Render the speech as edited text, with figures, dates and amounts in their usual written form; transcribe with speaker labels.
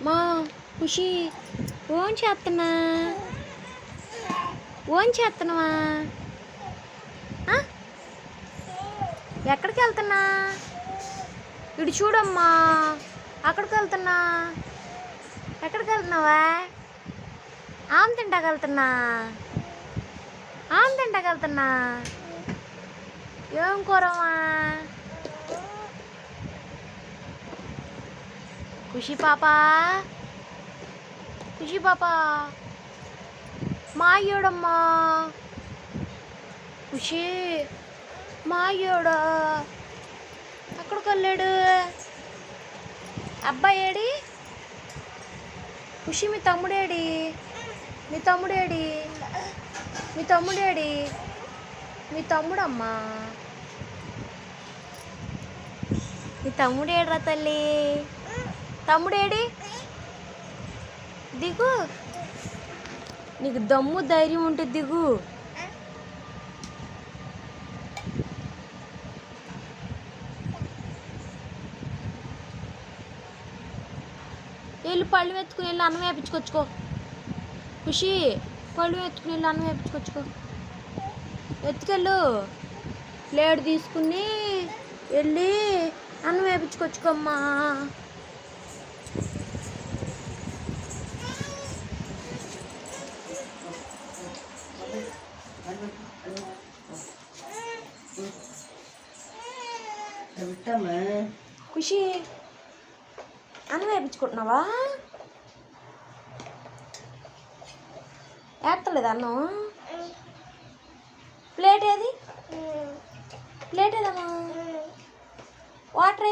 Speaker 1: మా ఖుషి ఓన్ చేస్తున్నావా? ఎక్కడికి వెళ్తున్నా? ఇటు చూడమ్మా, అక్కడికి వెళ్తున్నా. ఎక్కడికి వెళ్తున్నావా? ఆమె తింటాకెళ్తున్నా. ఏం కూరమ్మా? ఖుషి పాప మాయోడమ్మా. ఖుషి మాయోడా అక్కడికి వెళ్ళాడు. అబ్బాయి ఏడి? ఖుషి మీ తమ్ముడేడి? మీ తమ్ముడమ్మా. మీ తమ్ముడేడ్రా తల్లి? తమ్ముడేడి? దిగు, నీకు దమ్ము ధైర్యం ఉంటే దిగు. వెళ్ళి పళ్ళు ఎత్తుకుని వెళ్ళి అన్నం వేపించుకొచ్చుకో. ఖుషి పళ్ళు ఎత్తుకుని వెళ్ళి అన్నం వేపించుకొచ్చుకో. ఎత్తుకెళ్ళు, ప్లేట్ తీసుకుని వెళ్ళి అన్నం వేపించుకొచ్చుకోమ్మా. ఖుషి అన్నం వేపించుకుంటున్నావా? వేస్తలేదు అన్నం. ప్లేట్ ఏదమ్మా? వాటర్.